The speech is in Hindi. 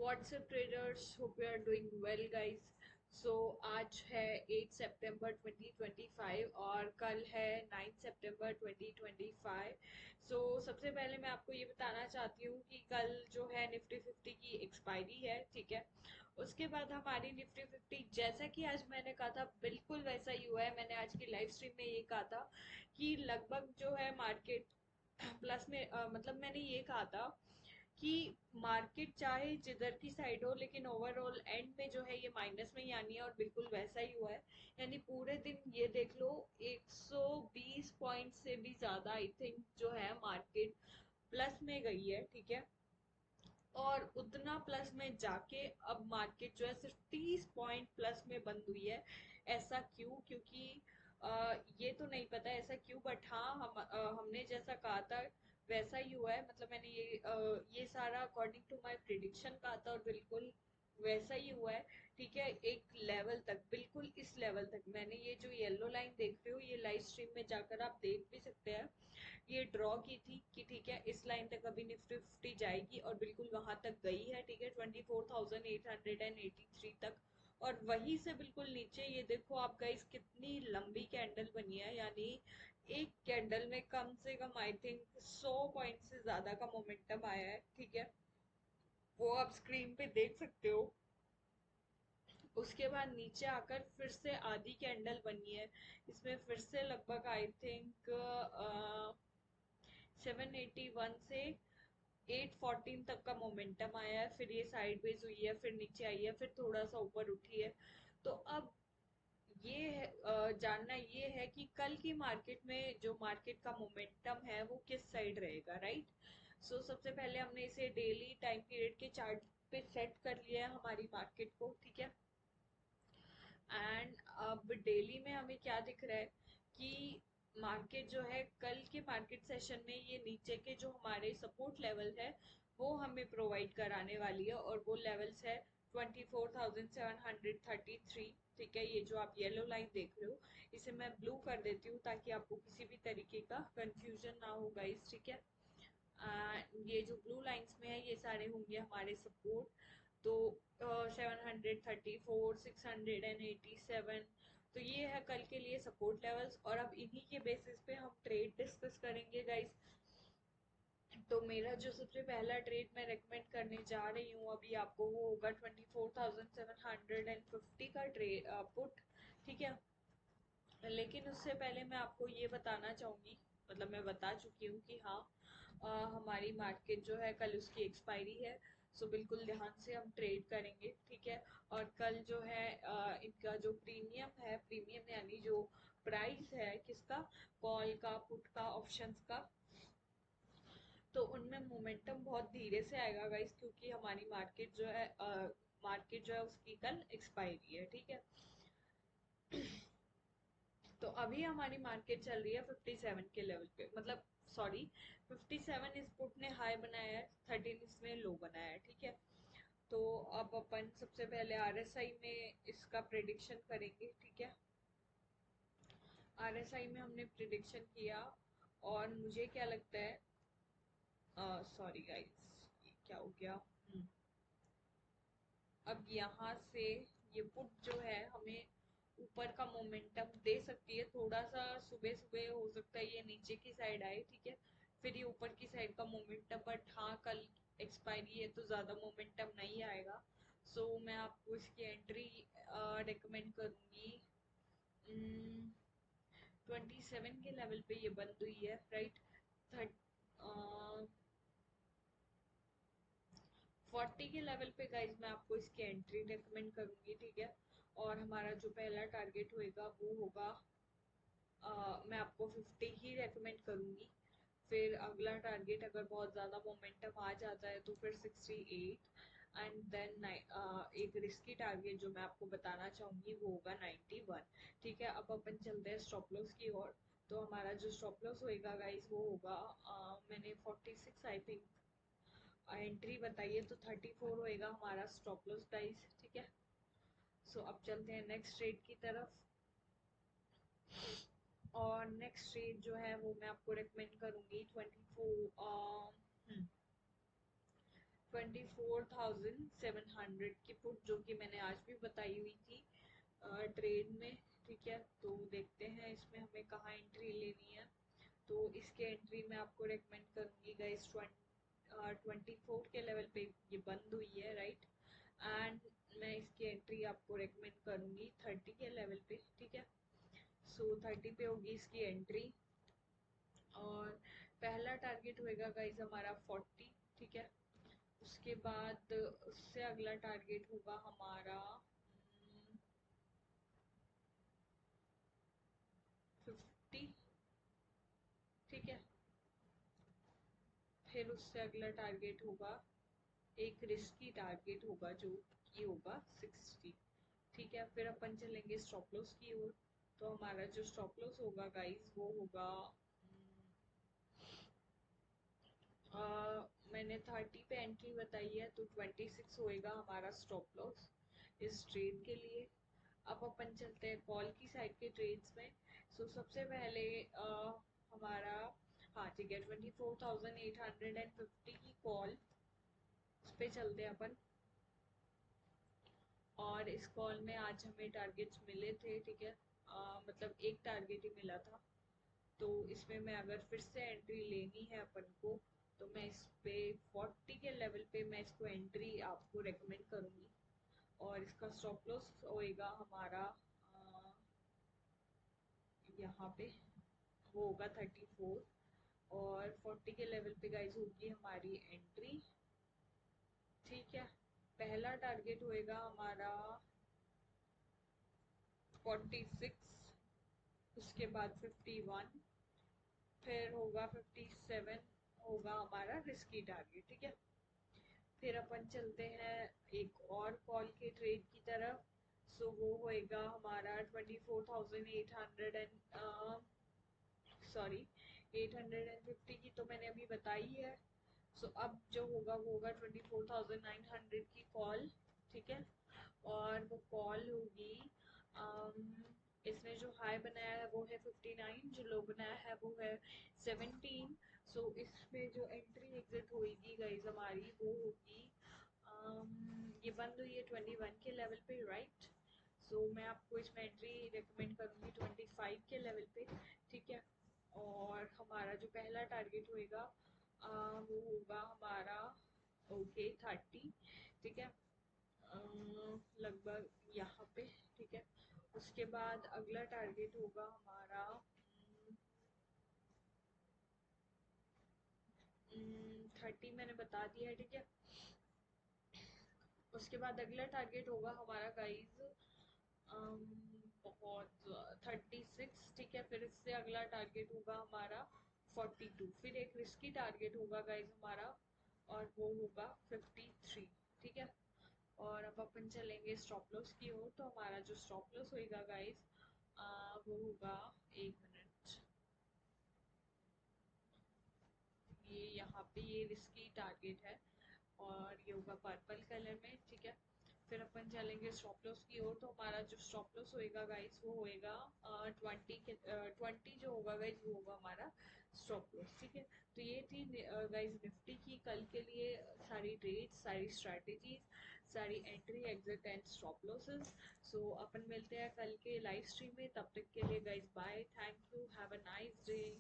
WhatsApp traders, hope you are doing well guys. So आज है 8 सितंबर 2025 और कल है 9 सितंबर 2025। सबसे पहले मैं आपको ये बताना चाहती हूँ कि कल जो है निफ्टी 50 की एक्सपायरी है, ठीक है। उसके बाद हमारी निफ्टी 50 जैसा कि आज मैंने कहा था बिल्कुल वैसा ही हुआ है। मैंने आज की लाइव स्ट्रीम में ये कहा था कि लगभग जो है मार्केट प्लस में मतलब मैंने ये कहा था कि मार्केट चाहे जिधर की साइड हो लेकिन ओवरऑल एंड में जो है ये माइनस में ही आनी है, और बिल्कुल वैसा ही हुआ है। यानी पूरे दिन ये देख लो 120 पॉइंट से भी ज्यादा आई थिंक जो है मार्केट प्लस में गई है, ठीक है। और उतना प्लस में जाके अब मार्केट जो है सिर्फ 30 पॉइंट प्लस में बंद हुई है। ऐसा क्यों? क्योंकि ये तो नहीं पता ऐसा क्यों, बट हाँ हमने जैसा कहा था वैसा ही हुआ है। मतलब मैंने ये सारा अकॉर्डिंग टू माय प्रिडिक्शन कहा था और बिल्कुल वैसा ही हुआ है, ठीक है। एक लेवल तक, बिल्कुल इस लेवल तक, मैंने ये जो येलो लाइन देख रहे हो ये लाइव स्ट्रीम में जाकर आप देख भी सकते हैं। ये ड्रॉ की थी कि ठीक है इस लाइन तक अभी निफ्टी 50 जाएगी और बिल्कुल वहां तक गई है, ठीक है, 24,883 तक। और वहीं से बिल्कुल नीचे ये देखो आप गाइस कितनी लंबी कैंडल बनी है। यानी एक कैंडल में कम से कम आई थिंक 100 पॉइंट से ज्यादा का मोमेंटम आया है, ठीक है। वो आप स्क्रीन पे देख सकते हो। उसके बाद नीचे आकर फिर से आधी कैंडल बनी है। इसमें फिर से लगभग आई थिंक 781 से 814 तक का मोमेंटम आया है। फिर ये साइडवेज हुई है, फिर नीचे आई है, फिर थोड़ा सा ऊपर उठी है। तो अब ये है, जानना ये है कि कल की मार्केट में जो मार्केट का मोमेंटम है वो किस साइड रहेगा, राइट। सबसे पहले हमने इसे डेली टाइम पीरियड के चार्ट पे सेट कर लिया है हमारी मार्केट को, ठीक है। एंड अब डेली में हमें क्या दिख रहा है कि मार्केट जो है कल के मार्केट सेशन में ये नीचे के जो हमारे सपोर्ट लेवल है वो हमें प्रोवाइड कराने वाली है, और वो लेवल्स है 24,733, ठीक है। ये जो आप येलो लाइन देख रहे हो इसे मैं ब्लू कर देती हूँ ताकि आपको किसी भी तरीके का कंफ्यूजन ना हो गाइस, ठीक है। ये जो ब्लू लाइंस में है ये सारे होंगे हमारे सपोर्ट। तो 734, 687, तो ये है कल के लिए सपोर्ट लेवल्स। और अब इन्हीं के बेसिस पे हम ट्रेड डिस्कस करेंगे गाइस। तो मेरा जो सबसे पहला ट्रेड मैं रेकमेंड करने जा रही हूँ अभी आपको वो होगा 24,750 का ट्रेड पुट, ठीक है। लेकिन उससे पहले मैं आपको ये बताना चाहूंगी, मतलब मैं बता चुकी हूँ कि हाँ हमारी मार्केट जो है कल उसकी एक्सपायरी है। बिल्कुल ध्यान से हम ट्रेड करेंगे, ठीक है। और कल जो है इनका जो प्रीमियम यानी जो प्राइस है किसका, कॉल का, पुट का, ऑप्शंस का, तो उनमें मोमेंटम बहुत धीरे से आएगा गाइस, क्योंकि हमारी मार्केट जो है उसकी कल एक्सपायरी है, ठीक है। तो अभी हमारी मार्केट चल रही है 57 के लेवल पे, मतलब सॉरी 57 इस पुट ने हाई बनाया है, 13 इसमें लो बनाया है, ठीक है। तो अब अपन सबसे पहले आरएसआई में इसका प्रिडिक्शन करेंगे, ठीक है। आरएसआई में हमने प्रिडिक्शन किया और मुझे क्या लगता है, सॉरी गाइस ये क्या हो गया। अब यहाँ से ये पुट जो है हमें ऊपर का मोमेंटम दे सकती है। थोड़ा सा सुबह सुबह हो सकता है ये नीचे की साइड आए, ठीक है, फिर ये ऊपर की साइड का मोमेंटम, बट हाँ कल एक्सपायरी है तो ज्यादा मोमेंटम नहीं आएगा। मैं आपको इसकी एंट्री रेकमेंड करूंगी 27 के लेवल पे ये बंद हुई है, राइट। थर्ट 40 के लेवल पे गाइज मैं आपको इसकी एंट्री रेकमेंड करूंगी, ठीक है। और हमारा जो पहला टारगेट होएगा वो होगा मैं आपको 50 ही रेकमेंड करूंगी। फिर अगला टारगेट अगर बहुत ज्यादा मोमेंटम आ जाता है तो फिर 68, एंड देन एक रिस्की टारगेट जो मैं आपको बताना चाहूंगी वो होगा 91, ठीक है। अब अपन चलते हैं स्टॉप लॉस की ओर। तो हमारा जो स्टॉप लॉस होएगा गाइज वो होगा मैंने 46 आई थिंक एंट्री बताइए, तो 34 होएगा हमारा स्टॉप लॉस प्राइस, ठीक है। अब चलते हैं नेक्स्ट ट्रेड की तरफ। और नेक्स्ट ट्रेड जो है वो मैं आपको रेकमेंड करूंगी 24 24,700 की पुट, जो कि मैंने आज भी बताई हुई थी ट्रेड में। ठीक है, तो देखते हैं इसमें हमें कहाँ एंट्री लेनी है। तो इसके एंट्री में आपको रेकमेंड करूंगी गाइस 24 के लेवल पे ये बंद हुई है, राइट। एंड मैं इसकी एंट्री आपको रेकमेंड करूंगी 30 के लेवल पे। ठीक है, सो 30 पे होगी इसकी एंट्री। और पहला टारगेट होएगा गाइस हमारा 40। ठीक है, उसके बाद उससे अगला टारगेट होगा हमारा 50। ठीक है, फिर उससे अगला टारगेट होगा, एक रिस्की टारगेट होगा जो कि होगा 60। ठीक है, फिर अपन चलेंगे स्टॉप लॉस की ओर। तो हमारा जो स्टॉप लॉस होगा गाइस वो होगा मैंने 30 पे एंट्री बताई है, तो 26 होएगा हमारा स्टॉप लॉस इस ट्रेड के लिए। अब अपन चलते हैं कॉल की साइड के ट्रेड्स में। सो सबसे पहले हमारा, हाँ ठीक है, 24,850 की कॉल, उस पे चलते हैं अपन। और इस कॉल में आज हमें टारगेट्स मिले थे। ठीक है, मतलब एक टारगेट ही मिला था। तो इसमें मैं अगर फिर से एंट्री लेनी है अपन को, तो मैं इस पे 40 के लेवल पे मैं इसको एंट्री आपको रेकमेंड करूंगी। और इसका स्टॉप लॉस होएगा हमारा यहाँ पे, वो होगा 34। और 40 के लेवल पे गाइज होगी हमारी एंट्री। ठीक है, पहला टारगेट होएगा हमारा 46, उसके बाद 51, फिर होगा 57, होगा हमारा रिस्की टारगेट। ठीक है, फिर अपन चलते हैं एक और कॉल के ट्रेड की तरफ। सो वो होएगा हमारा 24,800 एंड सॉरी 850 की तो मैंने अभी बताई है। सो अब जो होगा वो होगा 24,900 की कॉल। ठीक है, और वो कॉल होगी इसने जो हाई बनाया है वो है 59, जो लो बनाया है वो है 17। सो इसमें जो एंट्री एग्जिट होगी गाइज हमारी वो होगी ये बंद हुई है 21 के लेवल पे, राइट। सो मैं आपको इसमें एंट्री रिकमेंड करूंगी 25 के लेवल पे। ठीक है, और हमारा जो पहला टारगेट होएगा वो होगा हमारा ओके 30। ठीक है, लगभग यहाँ पे। ठीक है, उसके बाद अगला टारगेट होगा हमारा 30 मैंने बता दिया है। ठीक है, उसके बाद अगला टारगेट होगा हमारा गाइज बहुत 36। ठीक है, फिर इससे अगला टारगेट होगा हमारा 42, फिर एक रिस्की टारगेट होगा गाइज हमारा, और वो होगा 53। ठीक है, और अब अपन चलेंगे स्टॉप लॉस की ओर। तो हमारा जो स्टॉप लॉस होएगा गाइज वो होगा, एक मिनट, ये यहाँ पे ये रिस्की टारगेट है और ये होगा पर्पल कलर में। ठीक है, फिर अपन चलेंगे स्टॉप लॉस की ओर। तो हमारा जो स्टॉप लॉस होएगा गाइस वो होएगा 20 जो होगा गाइस वो होगा हमारा स्टॉप लॉस। ठीक है, तो ये थी गाइस निफ्टी की कल के लिए सारी ट्रेड्स, सारी स्ट्रैटेजीज, सारी entry exit and stop losses. So अपन मिलते हैं कल के लाइव स्ट्रीम में, तब तक के लिए guys bye, thank you, have a nice day.